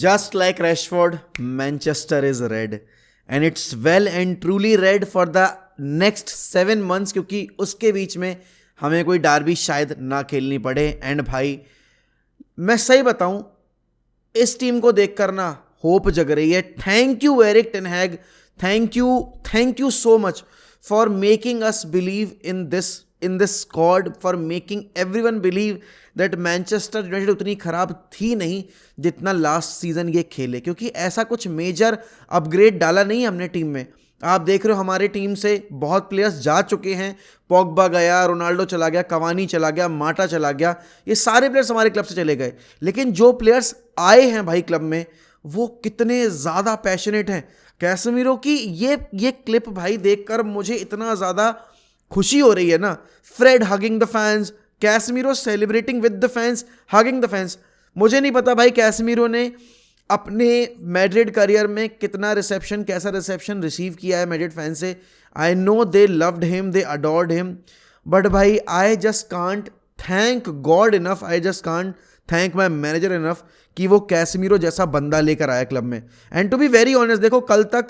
Just like Rashford, Manchester is red. And it's well and truly red for the next 7 months, क्योंकि उसके बीच में हमें कोई Derby शायद ना खेलनी पड़े. एंड भाई मैं सही बताऊं, इस टीम को देखकर ना होप जग रही है. Thank you Erik ten Hag, thank you so much for making us believe in this squad, for making everyone believe that Manchester United उतनी खराब थी नहीं जितना लास्ट सीजन ये खेले. क्योंकि ऐसा कुछ मेजर अपग्रेड डाला नहीं हमने टीम में. आप देख रहे हो हमारे टीम से बहुत प्लेयर्स जा चुके हैं. पॉग्बा गया, रोनाल्डो चला गया, कवानी चला गया, माटा चला गया. ये सारे प्लेयर्स हमारे क्लब से चले गए. लेकिन जो प्लेयर्स आए हैं भाई क्लब में, वो कितने ज़्यादा पैशनेट हैं. कैसेमीरो की ये क्लिप भाई देखकर मुझे इतना ज़्यादा खुशी हो रही है ना. Fred hugging the fans, Casemiro celebrating with the fans, hugging the fans. मुझे नहीं पता भाई कैसेमीरो ने अपने मैड्रिड करियर में कैसा रिसेप्शन रिसीव किया है मैड्रिड फैन से. I know they loved him, they adored him, but भाई I just can't thank God enough, I just can't thank my manager enough कि वो कैसेमीरो जैसा बंदा लेकर आया क्लब में. And to be very honest, देखो कल तक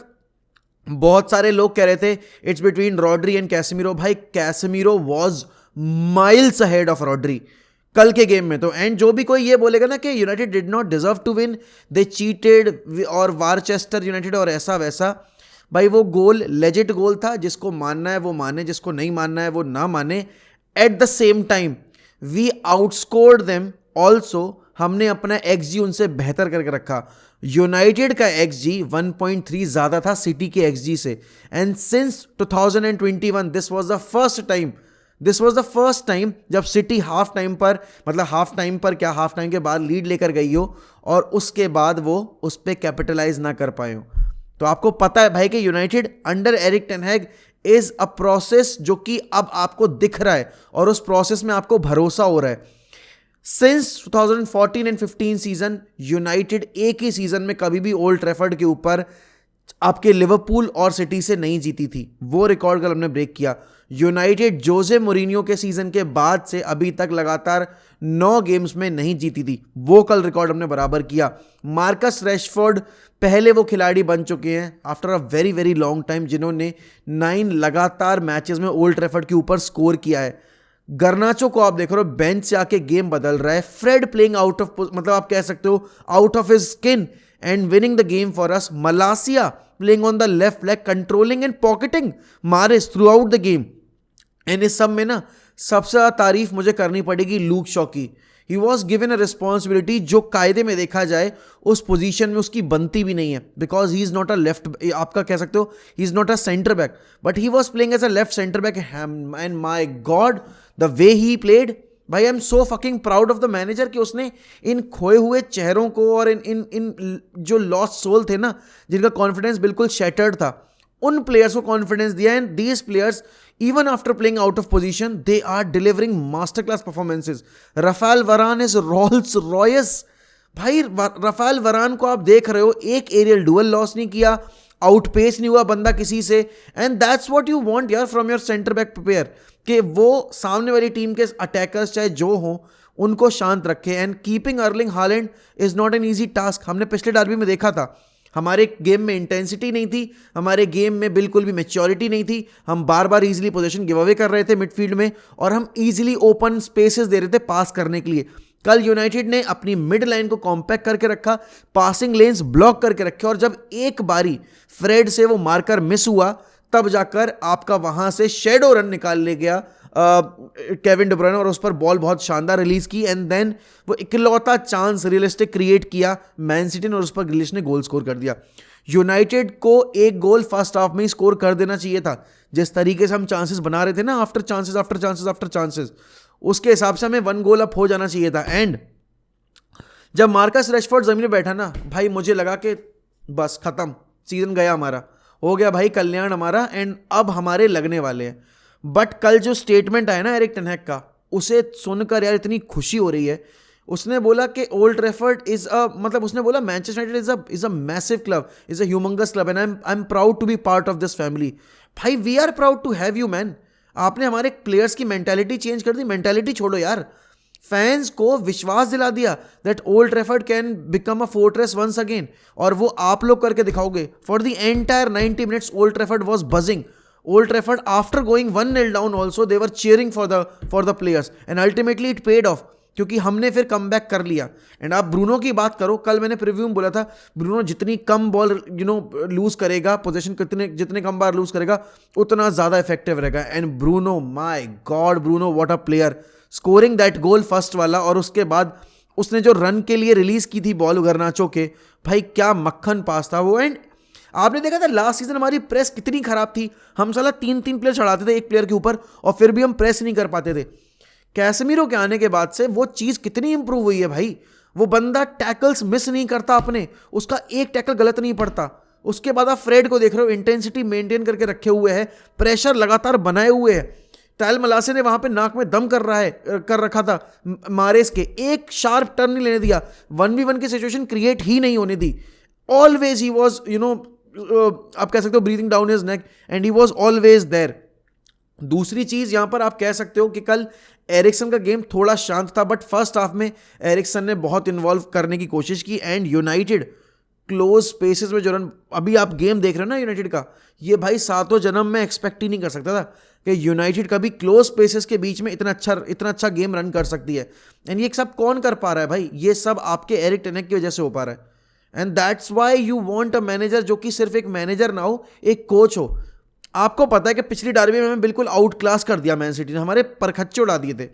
बहुत सारे लोग कह रहे थे it's between Rodri and Casemiro. भाई Casemiro was miles ahead of Rodri कल के गेम में तो. एंड जो भी कोई ये बोलेगा ना कि United did not deserve to win, they cheated और वारचेस्टर यूनाइटेड और ऐसा वैसा, भाई वो गोल लेजिट गोल था. जिसको मानना है वो माने, जिसको नहीं मानना है वो ना माने. At the same time we outscored them also. हमने अपना एक्सजी उनसे बेहतर करके रखा. यूनाइटेड का एक्सजी 1.3 ज़्यादा था सिटी के एक्सजी से. And since 2021 this was the first time जब सिटी हाफ टाइम के बाद लीड लेकर गई हो और उसके बाद वो उस पर कैपिटलाइज ना कर पाए हो. तो आपको पता है भाई कि United under Erik ten Hag is a process जो कि अब आपको दिख रहा है और उस प्रोसेस में आपको भरोसा हो रहा है. सिंस 2014 एंड 15 सीजन यूनाइटेड एक ही सीजन में कभी भी ओल्ड ट्रैफर्ड के ऊपर आपके लिवरपूल और सिटी से नहीं जीती थी. वो रिकॉर्ड कल हमने ब्रेक किया. यूनाइटेड जोसे मोरिनियो के सीजन के बाद से अभी तक लगातार 9 गेम्स में नहीं जीती थी. वो कल रिकॉर्ड हमने बराबर किया. मार्कस रैशफोर्ड पहले वो खिलाड़ी बन चुके हैं after a very very long time जिन्होंने 9 लगातार मैचेस में ओल्ड ट्रैफर्ड के ऊपर स्कोर किया है. गर्नाचो को आप देख रहे हो बेंच से आके गेम बदल रहा है. फ्रेड प्लेइंग आउट ऑफ, मतलब आप कह सकते हो out of his skin and winning the game for us. Malacia playing on the left leg, controlling and pocketing Maris throughout the game. And इस सब में ना सबसे ज़्यादा तारीफ मुझे करनी पड़ेगी लूक शॉ की. He was given a responsibility जो कायदे में देखा जाए उस पोजीशन में उसकी बनती भी नहीं है. Because he is not a left, आपका कह सकते हो he is not a centre back, but he was playing as a left centre back. And my God the way he played, भाई I am so fucking proud of the manager कि उसने इन खोए हुए चेहरों को और इन जो लॉस्ट सोल थे ना, जिनका कॉन्फिडेंस बिल्कुल शैटर्ड था, उन प्लेयर्स को कॉन्फिडेंस दिया. And these players even after playing out of position they are delivering masterclass performances. Rafael Varane is Rolls Royce. भाई रफाल वरान को आप देख रहे हो, एक एरियल डुअल लॉस नहीं किया, आउटपेस नहीं हुआ बंदा किसी से. And that's what you want यार from your centre back player, कि वो सामने वाली टीम के अटैकर्स चाहे जो हों उनको शांत रखे. And keeping Erling Haaland is not an easy task. हमने पिछले डार्बी में देखा था हमारे गेम में इंटेंसिटी नहीं थी, हमारे गेम में बिल्कुल भी मैच्योरिटी नहीं थी. हम बार बार इजीली पोजीशन गिव अवे कर रहे थे मिडफील्ड में और हम इजीली ओपन स्पेसेस दे रहे थे पास करने के लिए. कल यूनाइटेड ने अपनी मिड लाइन को कॉम्पैक्ट करके रखा, पासिंग लेन्स ब्लॉक करके रखे, और जब एक बारी फ्रेड से वो मार्कर मिस हुआ तब जाकर आपका वहां से शेडो रन निकाल ले गया केविन डी ब्रुयने और उस पर बॉल बहुत शानदार रिलीज की. एंड देन वो इकलौता चांस रियलिस्टिक क्रिएट किया मैन सिटी ने और उस पर ग्रिलिश ने गोल स्कोर कर दिया. यूनाइटेड को एक गोल फर्स्ट हाफ में ही स्कोर कर देना चाहिए था. जिस तरीके से हम चांसेस बना रहे थे ना, आफ्टर चांसेस, उसके हिसाब से हमें 1 गोल अप हो जाना चाहिए था. एंड जब मार्कस रैशफोर्ड जमीन में बैठा ना भाई, मुझे लगा कि बस खत्म, सीजन गया हमारा, हो गया भाई कल्याण हमारा, एंड अब हमारे लगने वाले हैं. बट कल जो स्टेटमेंट आया ना एरिक टेन हैग का, उसे सुनकर यार इतनी खुशी हो रही है. उसने बोला कि ओल्ड ट्रैफर्ड इज अ, मतलब उसने बोला Manchester United is a massive club, is a humongous club, and I am proud to be part of this family. भाई we are proud to have you man. आपने हमारे players की mentality change कर दी. Mentality छोड़ो यार, fans को विश्वास दिला दिया that Old Trafford can become a fortress once again, और वो आप लोग करके दिखाओगे. For the entire 90 minutes Old Trafford was buzzing. Old Trafford, after going 1-0 down also, they were cheering for the players, and ultimately it paid off, क्योंकि हमने फिर come back कर लिया. एंड आप ब्रूनो की बात करो, कल मैंने प्रीव्यू में बोला था ब्रूनो जितनी कम बॉल लूज करेगा, पोजीशन जितने कम बार लूज करेगा, उतना ज़्यादा इफेक्टिव रहेगा. And Bruno, my God, Bruno what a player, scoring that goal first वाला, और उसके बाद उसने जो रन के लिए रिलीज की थी बॉल गर्नाचो के, भाई क्या मक्खन पास था वो. एंड आपने देखा था लास्ट सीजन हमारी प्रेस कितनी खराब थी, हम साला 3-3 प्लेयर चढ़ाते थे एक प्लेयर के ऊपर, और फिर भी हम प्रेस नहीं कर पाते थे. कैसेमीरो के आने के बाद से वो चीज़ कितनी इंप्रूव हुई है भाई. वो बंदा टैकल्स मिस नहीं करता अपने, उसका एक टैकल गलत नहीं पड़ता. उसके बाद आप फ्रेड को देख रहे हो, इंटेंसिटी मेंटेन करके रखे हुए है, प्रेशर लगातार बनाए हुए है. टायल मलासे ने वहां पे नाक में दम कर रखा था मारेस के, एक शार्प टर्न नहीं लेने दिया, 1v1 की सिचुएशन क्रिएट ही नहीं होने दी. ऑलवेज ही वॉज आप कह सकते हो breathing down his neck, and he was always there. दूसरी चीज यहां पर आप कह सकते हो कि कल एरिक्सन का गेम थोड़ा शांत था, बट फर्स्ट हाफ में एरिक्सन ने बहुत इन्वॉल्व करने की कोशिश की. एंड यूनाइटेड क्लोज स्पेसेस में जो रन, अभी आप गेम देख रहे हो ना यूनाइटेड का, ये भाई सातों जन्म में एक्सपेक्ट ही नहीं कर सकता था कि यूनाइटेड कभी क्लोज स्पेसेस के बीच में इतना अच्छा गेम रन कर सकती है. एंड ये सब कौन कर पा रहा है भाई, ये सब आपके एरिक टेन हैग की वजह से हो पा रहा है. And that's why you want a manager जो कि सिर्फ एक मैनेजर ना हो, एक कोच हो. आपको पता है कि पिछली डार्बी में हमें बिल्कुल आउट क्लास कर दिया मैन सिटी ने, हमारे परखच्चे उड़ा दिए थे.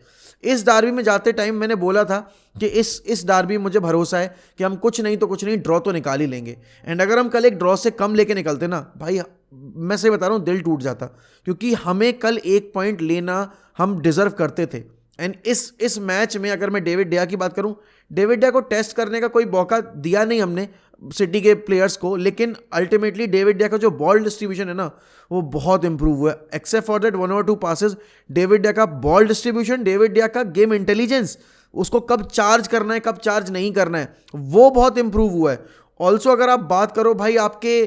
इस डार्बी में जाते टाइम मैंने बोला था कि इस डार्बी में मुझे भरोसा है कि हम कुछ नहीं ड्रॉ तो निकाल ही लेंगे. एंड अगर हम कल एक ड्रॉ से कम लेके निकलते ना भाई, मैं सही बता रहा हूँ, दिल टूट जाता, क्योंकि हमें कल 1 पॉइंट लेना हम डिजर्व करते थे. एंड इस मैच में अगर मैं डेविड डेया की बात करूं, डेविड डेया को टेस्ट करने का कोई मौका दिया नहीं हमने सिटी के प्लेयर्स को, लेकिन अल्टीमेटली डेविड डेया का जो बॉल डिस्ट्रीब्यूशन है ना, वो बहुत इंप्रूव हुआ है. Except for that 1 or 2 passes, David De Gea का बॉल डिस्ट्रीब्यूशन, डेविड डेया का गेम इंटेलिजेंस, उसको कब चार्ज करना है कब चार्ज नहीं करना है, वो बहुत इंप्रूव हुआ है. ऑल्सो अगर आप बात करो भाई आपके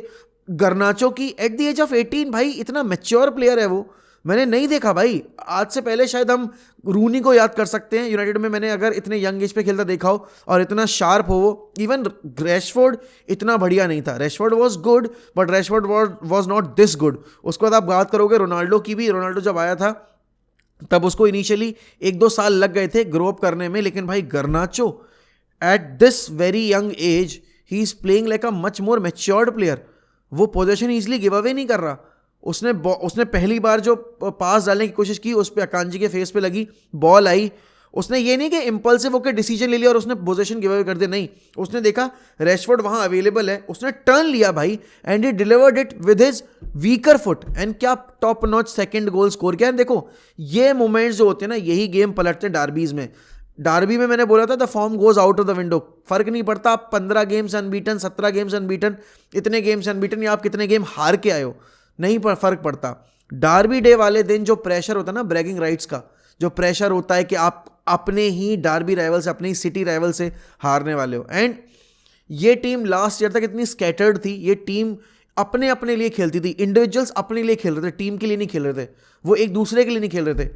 गर्नाचो की, एट द एज ऑफ 18 भाई इतना मैच्योर प्लेयर है वो, मैंने नहीं देखा भाई. आज से पहले शायद हम रूनी को याद कर सकते हैं यूनाइटेड में, मैंने अगर इतने यंग एज पे खेलता देखा हो और इतना शार्प हो वो. इवन रैशफोर्ड इतना बढ़िया नहीं था, Rashford was good but Rashford was not this good. उसके बाद आप बात करोगे रोनाल्डो की भी, रोनाल्डो जब आया था तब उसको इनिशियली 1-2 साल लग गए थे ग्रो अप करने में, लेकिन भाई Garnacho at this very young age he is playing like a much more matured player. वो पोजीशन ईजिली गिव अवे नहीं कर रहा. उसने पहली बार जो पास डालने की कोशिश की, उस पर अकांजी के फेस पे लगी, बॉल आई, उसने ये नहीं कि इम्पल्सिव होकर डिसीजन ले लिया और उसने पोजीशन गिव अवे कर दिया, नहीं, उसने देखा रैशफोर्ड वहां अवेलेबल है, उसने टर्न लिया भाई, and he delivered it with his weaker foot. And क्या top notch second goal score किया. देखो ये मोमेंट्स जो होते हैं ना, यही गेम पलटते हैं डार्बीज में. डार्बी में मैंने बोला था the form goes out of the window, फर्क नहीं पड़ता आप 15 गेम्स अनबीटन, 17 गेम्स अनबीटन, इतने गेम्स अनबीटन, या आप कितने गेम हार के आए हो, नहीं फर्क पड़ता. डार्बी डे वाले दिन जो प्रेशर होता है ना, ब्रैगिंग राइट्स का जो प्रेशर होता है कि आप अपने ही डार्बी राइवल से, अपने ही सिटी राइवल से हारने वाले हो. एंड ये टीम लास्ट ईयर तक इतनी स्कैटर्ड थी, ये टीम अपने लिए खेलती थी, इंडिविजुअल्स अपने लिए खेल रहे थे, टीम के लिए नहीं खेल रहे थे, वो एक दूसरे के लिए नहीं खेल रहे थे.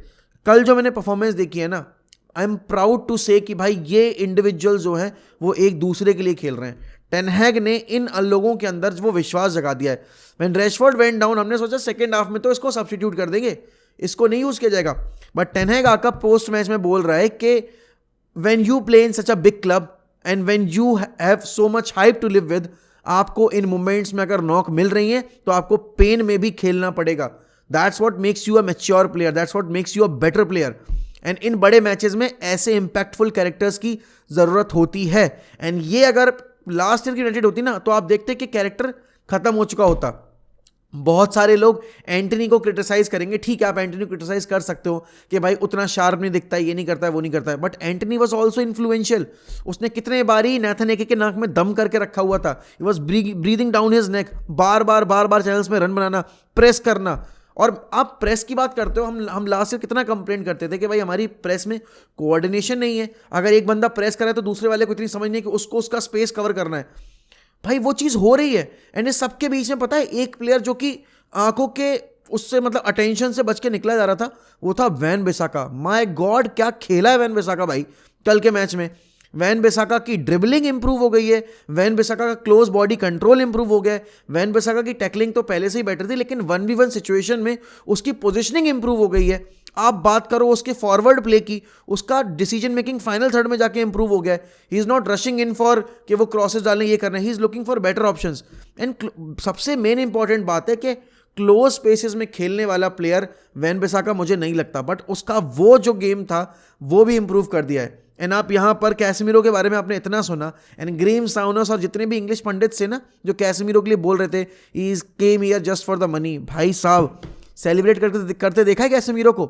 कल जो मैंने परफॉर्मेंस देखी है ना, आई एम प्राउड टू से कि भाई ये इंडिविजुअल जो हैं वो एक दूसरे के लिए खेल रहे हैं. टेन हैग ने इन लोगों के अंदर वो विश्वास जगा दिया है. व्हेन रैशफोर्ड वेंट डाउन, हमने सोचा सेकंड हाफ में तो इसको सब्स्टिट्यूट कर देंगे, इसको नहीं यूज किया जाएगा, बट टेन हैग आकर पोस्ट मैच में बोल रहा है कि when you play in such a big club and when you have so much hype to live with, आपको इन मोमेंट्स में अगर नॉक मिल रही है तो आपको पेन में भी खेलना पड़ेगा. That's what makes you a mature player, that's what makes you a better player. And in बड़े मैचेस में ऐसे इंपैक्टफुल कैरेक्टर्स की जरूरत होती है. एंड ये अगर लास्ट ईयर की यूनाइटेड होती ना, तो आप देखते कि कैरेक्टर खत्म हो चुका होता. बहुत सारे लोग एंटनी को क्रिटिसाइज करेंगे, ठीक है आप एंटनी को क्रिटिसाइज कर सकते हो कि भाई उतना शार्प नहीं दिखता है, ये नहीं करता है, वो नहीं करता है, but Antony was also influential. उसने कितने बारी नाथन एके के नाक में दम करके रखा हुआ था. He was breathing down his neck, bar bar channels में रन बनाना, प्रेस करना. और आप प्रेस की बात करते हो, हम लास्ट ईयर कितना कंप्लेंट करते थे कि भाई हमारी प्रेस में कोऑर्डिनेशन नहीं है, अगर एक बंदा प्रेस करे तो दूसरे वाले को इतनी समझ नहीं है कि उसको उसका स्पेस कवर करना है. भाई वो चीज़ हो रही है. एंड इस सबके बीच में पता है एक प्लेयर जो कि आंखों के उससे मतलब अटेंशन से बच के निकला जा रहा था, वो था वैन बिसाका। माय गॉड क्या खेला है वैन बिसाका भाई कल के मैच में। वैन बिसाका की ड्रिबलिंग इंप्रूव हो गई है, वैन बिसाका का क्लोज बॉडी कंट्रोल इंप्रूव हो गया है, वैन बिसाका की टैकलिंग तो पहले से ही बेटर थी, लेकिन 1v1 सिचुएशन में उसकी पोजीशनिंग इंप्रूव हो गई है। आप बात करो उसके फॉरवर्ड प्ले की, उसका डिसीजन मेकिंग फाइनल थर्ड में जाके इंप्रूव हो गया है। He is not rushing in for कि वो क्रॉसेस डालने ये करना है, he is looking for better options. And सबसे मेन इंपॉर्टेंट बात है कि क्लोज स्पेसेस में खेलने वाला प्लेयर वैन बिसाका मुझे नहीं लगता, बट उसका वो जो गेम था वो भी इंप्रूव कर दिया है। एंड आप यहाँ पर कैसेमीरो के बारे में आपने इतना सुना, एंड ग्रेम साउनस और जितने भी इंग्लिश पंडित से ना जो कैसेमीरो के लिए बोल रहे थे he came here just for the money, भाई साहब सेलिब्रेट करते देखा है कैसेमीरो को,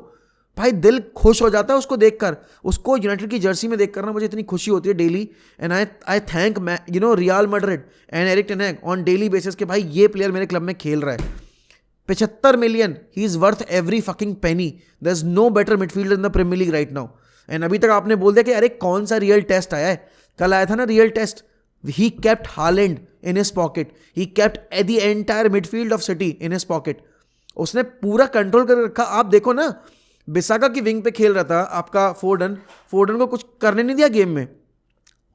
भाई दिल खुश हो जाता है उसको देखकर। उसको यूनाइटेड की जर्सी में देखकर ना मुझे इतनी खुशी होती है daily. And I thank Real Madrid and Erik ten Hag on daily basis कि भाई ये प्लेयर मेरे क्लब में खेल रहा है। 75 million, he is worth every fucking penny. There is no better midfielder in the Premier League right now. And अभी तक आपने बोल दिया कि अरे कौन सा रियल टेस्ट आया है, कल आया था ना real test. He kept Haaland in his pocket, he kept the entire midfield of City in his pocket. उसने पूरा कंट्रोल कर रखा। आप देखो ना, बिसाका की विंग पे खेल रहा था आपका फोर्डन को कुछ करने नहीं दिया गेम में।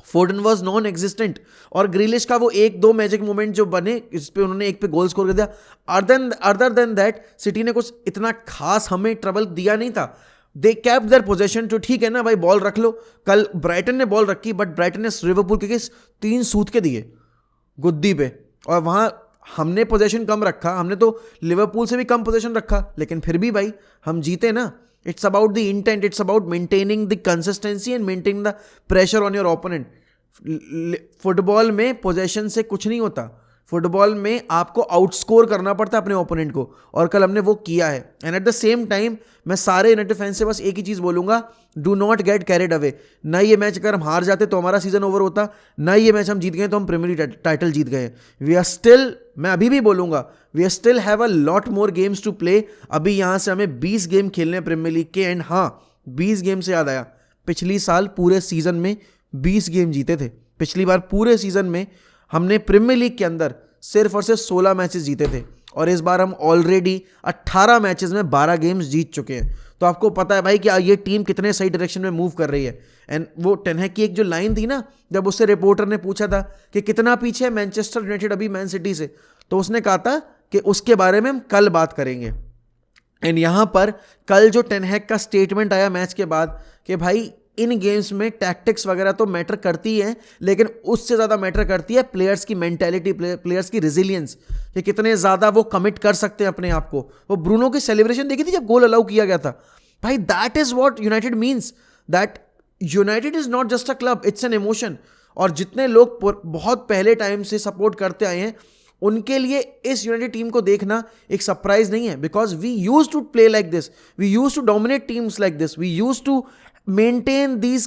फोर्डन वॉज नॉन एग्जिस्टेंट, और ग्रिलिश का वो एक दो मैजिक मोमेंट जो बने इस पे उन्होंने एक पे गोल स्कोर कर दिया। अदर देन दैट सिटी ने कुछ इतना खास हमें ट्रबल दिया नहीं था। दे कैप्ट देयर पोजेशन, जो ठीक है ना भाई, बॉल रख लो। कल ब्राइटन ने बॉल रखी, बट ब्राइटन ने लिवरपूल के 3 सूत के दिए गुद्दी पे, और वहां हमने पोजीशन कम रखा, हमने तो लिवरपूल से भी कम पोजीशन रखा, लेकिन फिर भी भाई हम जीते ना। It's about the intent, it's about maintaining the consistency and maintaining the pressure on your opponent. Football में पोजीशन से कुछ नहीं होता, फुटबॉल में आपको आउटस्कोर करना पड़ता है अपने ओपोनेंट को, और कल हमने वो किया है। And eight the same time मैं सारे यूनाइटेड फैंस से बस एक ही चीज़ बोलूँगा, do not get carried away. ना ये मैच अगर हम हार जाते तो हमारा सीजन ओवर होता, ना ये मैच हम जीत गए तो हम प्रीमियर लीग टाइटल जीत गए। वी आर स्टिल, मैं अभी भी बोलूँगा, we are still have a lot more games to play. अभी यहाँ से हमें 20 गेम खेलने हैं प्रीमियर लीग के। एंड हाँ, 20 गेम से याद आया, पिछली साल पूरे सीजन में 20 गेम जीते थे। पिछली बार पूरे सीजन में हमने प्रीमियर लीग के अंदर सिर्फ और सिर्फ 16 मैचेस जीते थे, और इस बार हम ऑलरेडी 18 मैचेस में 12 गेम्स जीत चुके हैं। तो आपको पता है भाई कि ये टीम कितने सही डायरेक्शन में मूव कर रही है। एंड वो टेन हैग की एक जो लाइन थी ना, जब उससे रिपोर्टर ने पूछा था कि कितना पीछे है मैनचेस्टर यूनाइटेड अभी मैन सिटी से, तो उसने कहा था कि उसके बारे में हम कल बात करेंगे। एंड यहाँ पर कल जो टेन हैग का स्टेटमेंट आया मैच के बाद कि भाई इन गेम्स में टैक्टिक्स वगैरह तो मैटर करती है, लेकिन उससे ज़्यादा मैटर करती है प्लेयर्स की मेंटालिटी, प्लेयर्स की रेजिलियंस, कि कितने ज़्यादा वो कमिट कर सकते हैं अपने आप को। वो ब्रूनो की सेलिब्रेशन देखी थी जब गोल अलाउ किया गया था, भाई that is what United means, that United is not just a club, it's an emotion. और जितने लोग बहुत पहले टाइम से सपोर्ट करते आए हैं, उनके लिए इस यूनाइटेड टीम को देखना एक सरप्राइज नहीं है, because we use to play like this, we use to dominate teams like this, we use to maintain this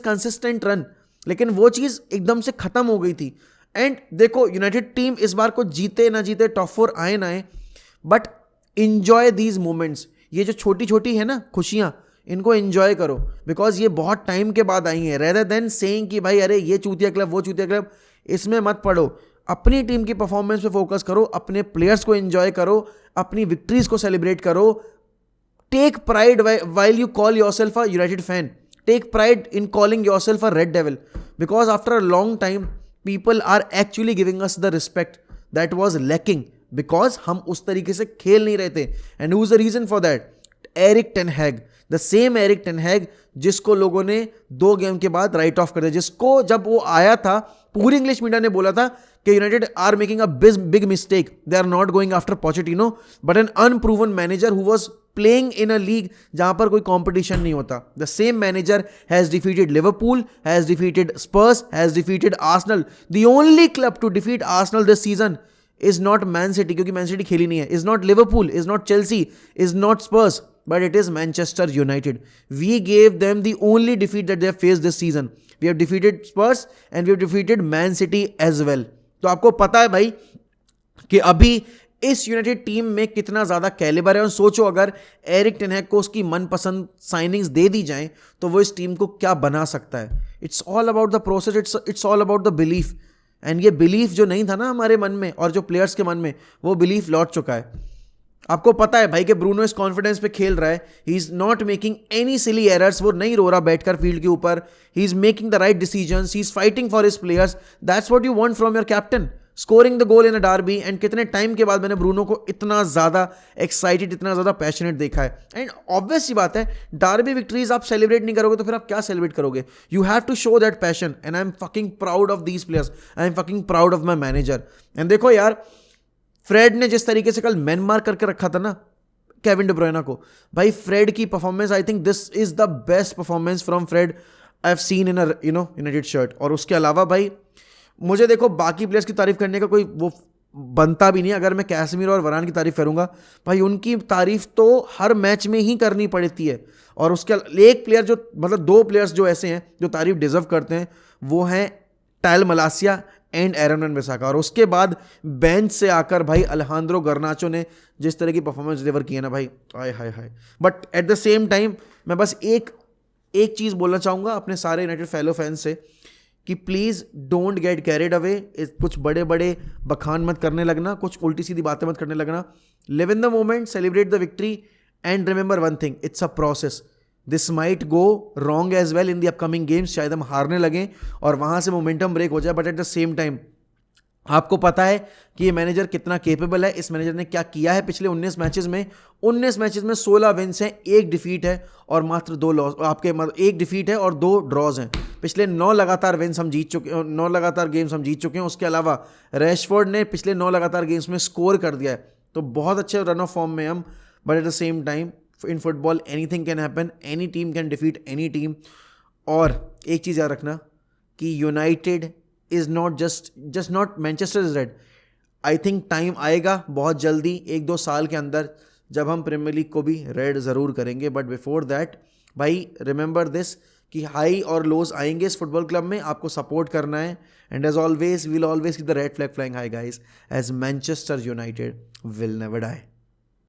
consistent run. लेकिन वो चीज़ एकदम से खत्म हो गई थी। एंड देखो, यूनाइटेड टीम इस बार को जीते ना जीते, टॉप 4 आए ना आए, बट इंजॉय दीज मोमेंट्स। ये जो छोटी छोटी है ना खुशियाँ, इनको एंजॉय करो, बिकॉज ये बहुत टाइम के बाद आई हैं। रेदर देन सेइंग कि भाई अरे ये चूतिया क्लब, वो चूतिया क्लब, इसमें मत पड़ो। अपनी टीम की परफॉर्मेंस पे फोकस करो, अपने प्लेयर्स को एंजॉय करो, अपनी विक्ट्रीज को सेलिब्रेट करो। Take pride while you call yourself a United fan. Take pride in calling yourself a Red Devil, because after a long time people are actually giving us the respect that was lacking, because हम उस तरीके से खेल नहीं रहे थे। And who's the reason for that? Erik ten Hag, the same Erik ten Hag जिसको लोगों ने 2 गेम के बाद राइट ऑफ कर दिया, जिसको जब वो आया था पूरी इंग्लिश मीडिया ने बोला था कि United are making a big mistake, they are not going after Pochettino but an unproven manager who was playing in a league जहां पर कोई कंपटीशन नहीं होता। The same manager has defeated Liverpool, has defeated Spurs, has defeated Arsenal. The only club to defeat Arsenal this season is not Man City, क्योंकि Man City खेली नहीं है, is not Liverpool, is not Chelsea, is not Spurs, but it is Manchester United. We gave them the only defeat that they have faced this season. We have defeated Spurs and we have defeated Man City as well. तो आपको पता है भाई कि अभी इस United team में कितना ज़्यादा कैलिबर है। और सोचो अगर एरिक टेन हैग को उसकी मनपसंद साइनिंग्स दे दी जाएं तो वो इस टीम को क्या बना सकता है। It's all about the process, it's all about the belief. And ये बिलीफ जो नहीं था ना हमारे मन में और जो प्लेयर्स के मन में, वो बिलीफ लौट चुका है। आपको पता है भाई कि ब्रूनो इस कॉन्फिडेंस पे खेल रहा है, he is not making any silly errors, वो नहीं रो रहा बैठकर फील्ड के ऊपर, he is making the right decisions, he is fighting for his players, that's what you want from your captain, scoring the goal in a Derby. And कितने time के बाद मैंने ब्रूनो को इतना ज्यादा एक्साइटेड, इतना ज्यादा पैशनेट देखा है। एंड ऑब्वियस सी बात है, डार्बी विक्ट्रीज आप सेलिब्रेट नहीं करोगे तो फिर आप क्या सेलिब्रेट करोगे? You have to show that passion, and I am fucking proud of these players, I am fucking proud of my manager. And देखो यार, फ्रेड ने जिस तरीके से कल मैन मार करके रखा था ना केविन डी ब्रुयना को, भाई फ्रेड की performance, I think this is the best performance from Fred I have seen in United shirt. और उसके अलावा भाई मुझे देखो बाकी प्लेयर्स की तारीफ करने का कोई वो बनता भी नहीं। अगर मैं कैसेमीरो और वरान की तारीफ करूंगा, भाई उनकी तारीफ तो हर मैच में ही करनी पड़ती है। और उसके एक प्लेयर जो, मतलब दो प्लेयर्स जो ऐसे हैं जो तारीफ डिजर्व करते हैं, वो हैं Tyrell Malacia and Aaron Wan Bissaka. और उसके बाद बेंच से आकर भाई अलेहांद्रो गर्नाचो ने जिस तरह की परफॉर्मेंस डिलीवर की है ना भाई, हाय हाय हाय। But at the same time मैं बस एक चीज़ बोलना चाहूँगा अपने सारे यूनाइटेड फेलो फैंस से कि please don't get carried away, कुछ बड़े बड़े बखान मत करने लगना, कुछ उल्टी सीधी बातें मत करने लगना। Live in the moment, celebrate the victory, and remember one thing, it's a process, this might go wrong as well in the upcoming games, शायद हम हारने लगें और वहाँ से मोमेंटम ब्रेक हो जाए। But at the same time आपको पता है कि ये मैनेजर कितना केपेबल है, इस मैनेजर ने क्या किया है पिछले 19 मैचेस में। 19 मैचेस में 16 विन्स हैं, 1 डिफीट है और मात्र 2 लॉस, आपके 1 डिफीट है और 2 ड्रॉज हैं। पिछले 9 लगातार विन्स हम जीत चुके, 9 लगातार गेम्स हम जीत चुके हैं। उसके अलावा रैशफोर्ड ने पिछले 9 लगातार गेम्स में स्कोर कर दिया है, तो बहुत अच्छे रन ऑफ फॉर्म में हम। But at the same time in football anything can happen, any team can defeat any team. और एक चीज़ याद रखना कि United is not just not Manchester is red. I think time आएगा बहुत जल्दी, 1-2 साल के अंदर, जब हम प्रीमियर लीग को भी रेड ज़रूर करेंगे। बट बिफोर दैट भाई रिमेंबर दिस कि हाई और लोज आएंगे इस फुटबॉल क्लब में, आपको सपोर्ट करना है। And as always we'll always keep the red flag flying high guys, as Manchester United will never die.